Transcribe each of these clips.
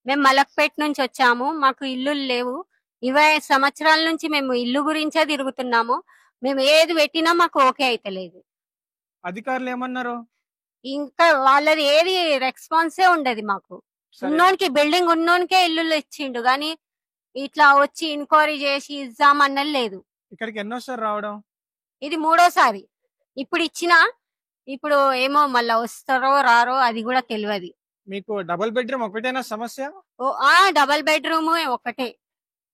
మేము మలక్పేట నుంచి వచ్చాము. మాకు ఇల్లులు లేవు. 20 సంవత్సరాల నుంచి మేము ఇల్లు గురించే తిరుగుతున్నాము. మేము ఏది పెట్టినా మాకు ఓకే అయితలేదు. అధికారులు ఏమన్నారు? ఇంకా వాళ్ళది ఏది రెస్పాన్సే ఉండదు మాకు. సరే. ఉన్నోనికి బిల్డింగ్ ఉన్నోనికే ఇల్లులు ఇచ్చిండు గాని ఇట్లా వచ్చి ఎంక్వైరీ చేసి ఇద్దామన్నది లేదు. ఇక్కడికి ఎన్నోసారి రావడం? ఇది 3ఓసారి. ఇప్పుడు ఇచ్చినా ఇప్పుడు ఏమో మళ్ళా వస్తారో రారో అది కూడా తెలియదు. మీకు డబుల్ బెడ్రూమ్ ఒకటేనా సమస్య? డబల్ బెడ్రూమ్ ఒకటే.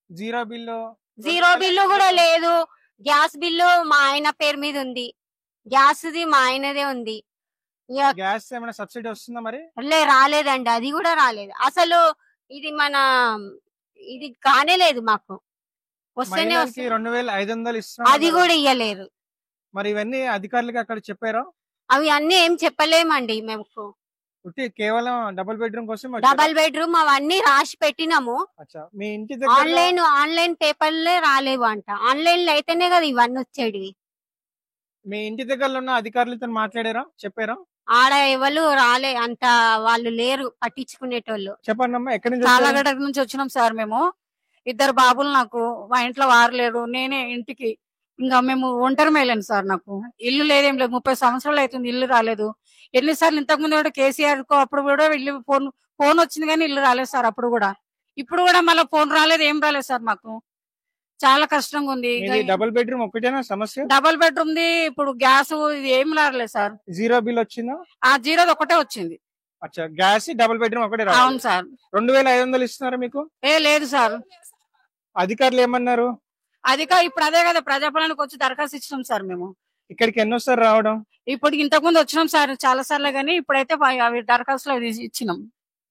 Zero bill? జీరో బిల్లు కూడా లేదు. గ్యాస్ బిల్లు మా ఆయన పేరు మీద ఉంది. గ్యాస్ది మా ఆయనదే ఉంది. గ్యాస్ ఏమైనా సబ్సిడీ వస్తుందా మరి? రాలేదండి, అది కూడా రాలేదు. అసలు ఇది ఇది కానే లేదు మాకు. వస్తేనే మహిళలకి 2500 అది ఇస్తున్నారు. కూడా ఇయ్యలేరు. మరి ఇవన్నీ అధికారులకి అక్కడ చెప్పారా? అవి అన్ని ఏం చెప్పలేమండి మేము. కేవలం డబుల్ బెడ్రూమ్ కోసం వచ్చారా? డబల్ బెడ్రూమ్ అవన్నీ రాసి పెట్టినాము. అచ్చా, మీ ఇంటి దగ్గర ఆన్లైన్ పేపర్లే రాలేవు అంట. ఆన్లైన్ లో అయితేనే కదా ఇవన్నీ వచ్చేటివి. మీ ఇంటి దగ్గరలో ఉన్న అధికారులతో మాట్లాడారా? చెప్పారా? ఆడ ఎవరు రాలే అంత, వాళ్ళు లేరు పట్టించుకునేటోళ్ళు. చెప్పండి అమ్మా, ఎక్కడి నుంచి వచ్చారు? చాలగడ్డ నుంచి వచ్చినాం సార్. మేము 2 బాబులు, నాకు మా ఇంట్లో వారు లేరు, నేనే ఇంటికి. ఇంకా మేము ఒంటరి మేలేను సార్. నాకు ఇల్లు లేదేం లేదు. 30 సంవత్సరాలు అవుతుంది, ఇల్లు రాలేదు. ఎన్నిసార్లు ఇంతకు ముందు కూడా కేసీఆర్ అప్పుడు కూడా ఇల్లు ఫోన్ వచ్చింది కానీ ఇల్లు రాలేదు సార్. అప్పుడు కూడా ఇప్పుడు కూడా మళ్ళీ ఫోన్ రాలేదు, ఏం రాలేదు సార్. మాకు చాలా కష్టంగా ఉంది. డబుల్ బెడ్రూమ్ ఒకటేనా సమస్య? డబుల్ బెడ్రూమ్ ది ఇప్పుడు గ్యాస్ ఇది ఏం రాలేదు సార్. జీరో బిల్ వచ్చిందా? ఆ జీరోది ఒకటే వచ్చింది. అచ్చా, గ్యాస్ డబుల్ బెడ్రూమ్ ఒకటే రావాలి. అవును సార్. 2500 ఇస్తున్నారు మీకు? లేదు సార్. అధికారులు ఏమన్నారు? ఇప్పుడు అదే కదా ప్రజాపాలనకు వచ్చి దరఖాస్తు ఇచ్చినాం సార్. మేము ఇక్కడికి ఎన్నోసారి రావడం? ఇప్పుడు ఇంతకు ముందు వచ్చినాం సార్ చాలా సార్లు, గానీ ఇప్పుడైతే అవి దరఖాస్తులు ఇచ్చినాం.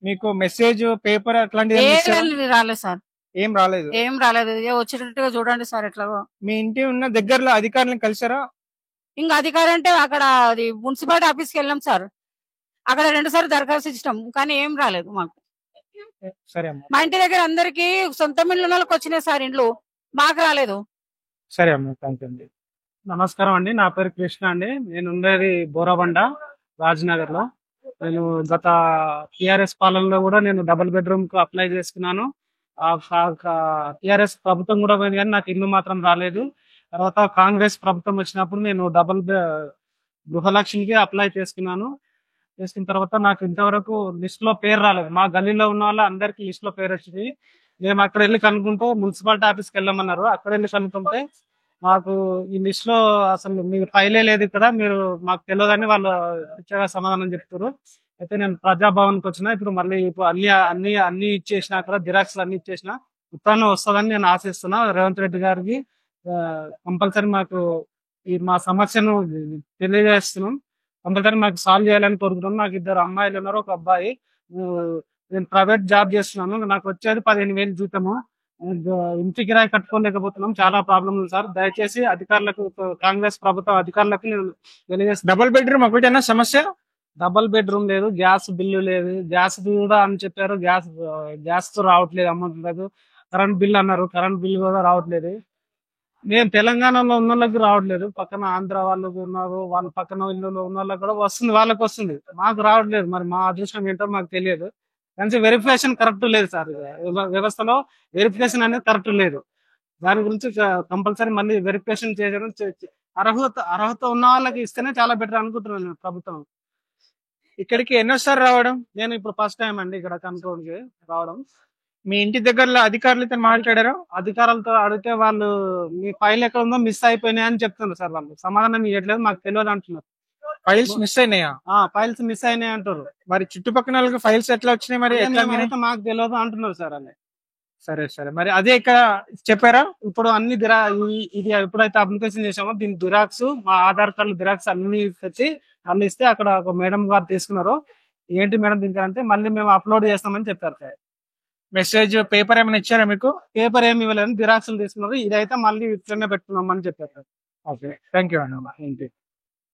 మీకు మెసేజ్ పేపర్ అట్లాంటివి రాలేదు సార్. ఏం రాలేదు? ఏం రాలేదు. వచ్చేటట్టుగా చూడండి సార్. ఎట్లా మీ ఇంటి ఉన్న దగ్గరలో అధికారులను కలిసారా? ఇంకా అధికారి అంటే అక్కడ అది మున్సిపాలిటీ ఆఫీస్కి వెళ్ళాం సార్. అక్కడ 2 సార్లు దరఖాస్తు ఇచ్చినాం కానీ ఏం రాలేదు మాకు. సరే అమ్మా. మా ఇంటి దగ్గర అందరికి సొంత ఇల్లు వాళ్ళకి వచ్చినాయి సార్, ఇండ్లు మాకు రాలేదు. సరే అమ్మా, థ్యాంక్ యూ అండి. నమస్కారం అండి, నా పేరు కృష్ణ అండి. నేను ఉండేది బోరాబండ, రాజ్నగర్ లో. నేను గత టిఆర్ఎస్ పాలనలో కూడా నేను డబుల్ బెడ్రూమ్ కు అప్లై చేసుకున్నాను. టిఆర్ఎస్ ప్రభుత్వం కూడా పోయింది కానీ నాకు ఇల్లు మాత్రం రాలేదు. తర్వాత కాంగ్రెస్ ప్రభుత్వం వచ్చినప్పుడు నేను గృహలక్ష్మికి అప్లై చేసుకున్నాను. చేసుకున్న తర్వాత నాకు ఇంతవరకు లిస్ట్ లో పేరు రాలేదు. మా గల్లీలో ఉన్న వాళ్ళ అందరికి లిస్ట్ లో పేరు వచ్చింది. మేము అక్కడ వెళ్ళి కనుక్కుంటే మున్సిపాలిటీ ఆఫీస్కి వెళ్ళమన్నారు. అక్కడ వెళ్ళి కనుక్కుంటే మాకు ఈ లిస్ట్ లో అసలు మీరు ఫైలే లేదు ఇక్కడ, మీరు మాకు తెలియదని వాళ్ళు ఇచ్చే సమాధానం చెప్తారు. అయితే నేను ప్రజాభవన్కి వచ్చిన. ఇప్పుడు మళ్ళీ అన్ని ఇచ్చేసిన, అక్కడ జిరాక్స్ అన్ని ఇచ్చేసిన. ఉత్తరాన్ని వస్తుందని నేను ఆశిస్తున్నా. రేవంత్ రెడ్డి గారికి కంపల్సరీ మాకు మా సమస్యను తెలియజేస్తున్నాం. కంపల్సరీ మాకు సాల్వ్ చేయాలని కోరుకుంటున్నాం. నాకు 2 అమ్మాయిలు ఉన్నారు, ఒక అబ్బాయి. నేను ప్రైవేట్ జాబ్ చేస్తున్నాను. నాకు వచ్చేది 15,000 జీతము. ఇంటి కిరాయి కట్టుకోలేకపోతున్నాం. చాలా ప్రాబ్లం ఉంది సార్. దయచేసి అధికారులకు, కాంగ్రెస్ ప్రభుత్వ అధికారులకు నేను తెలియజేస్తాను. డబుల్ బెడ్రూమ్ ఒకటేనా సమస్య? డబుల్ బెడ్రూమ్ లేదు, గ్యాస్ బిల్లు లేదు. గ్యాస్ కూడా అని చెప్పారు, గ్యాస్ తో రావట్లేదు, అమౌంట్ లేదు. కరెంట్ బిల్ అన్నారు, కరెంట్ బిల్ కూడా రావట్లేదు. నేను తెలంగాణలో ఉన్న వాళ్ళకి రావట్లేదు, పక్కన ఆంధ్ర వాళ్ళు ఉన్నారు, వాళ్ళ పక్కన ఇల్లులో ఉన్న వాళ్ళకి కూడా వస్తుంది, వాళ్ళకి వస్తుంది, మాకు రావట్లేదు. మరి మా అదృష్టం ఏంటో మాకు తెలియదు. కానీ వెరిఫికేషన్ కరెక్ట్ లేదు సార్. వ్యవస్థలో వెరిఫికేషన్ అనేది కరెక్ట్ లేదు. దాని గురించి కంపల్సరీ మళ్ళీ వెరిఫికేషన్ చేయడం, అర్హత ఉన్న వాళ్ళకి ఇస్తేనే చాలా బెటర్ అనుకుంటున్నాను ప్రభుత్వం. ఇక్కడికి ఎన్నోసారి రావడం? నేను ఇప్పుడు ఫస్ట్ టైం అండి ఇక్కడ కంట్రోల్ కి రావడం. మీ ఇంటి దగ్గరలో అధికారులతో మాట్లాడారా? అధికారులతో అడిగితే వాళ్ళు మీ ఫైల్ ఎక్కడ ఉందో మిస్ అయిపోయినాయి అని చెప్తున్నారు సార్. వాళ్ళు సమాధానం ఇవ్వట్లేదు, మాకు తెలియదు అంటున్నారు. ఫైల్స్ మిస్ అయినాయా? ఫైల్స్ మిస్ అయినాయి అంటారు. మరి చుట్టుపక్కల ఫైల్స్ ఎట్లా వచ్చినాయి మరి? అయితే మాకు తెలియదు అంటున్నారు సార్ అని. సరే సరే, మరి అదే ఇక్కడ చెప్పారా? ఇప్పుడు అన్ని ఇది ఎప్పుడైతే అప్లికేషన్ చేసామో దీని జిరాక్స్, మా ఆధార్ కార్డు జిరాక్స్ అన్ని తెచ్చి అన్ని ఇస్తే అక్కడ ఒక మేడం గారు తీసుకున్నారు. ఏంటి మేడం దీనికి అంటే మళ్ళీ మేము అప్లోడ్ చేస్తామని చెప్పారు సార్. మెసేజ్ పేపర్ ఏమైనా ఇచ్చారా మీకు? పేపర్ ఏమి ఇవ్వలేదు, జిరాక్స్ తీసుకున్నారు. ఇదైతే మళ్ళీ ఇట్లనే పెట్టుకున్నామని చెప్పారు. ఓకే, థ్యాంక్ యూ అండి.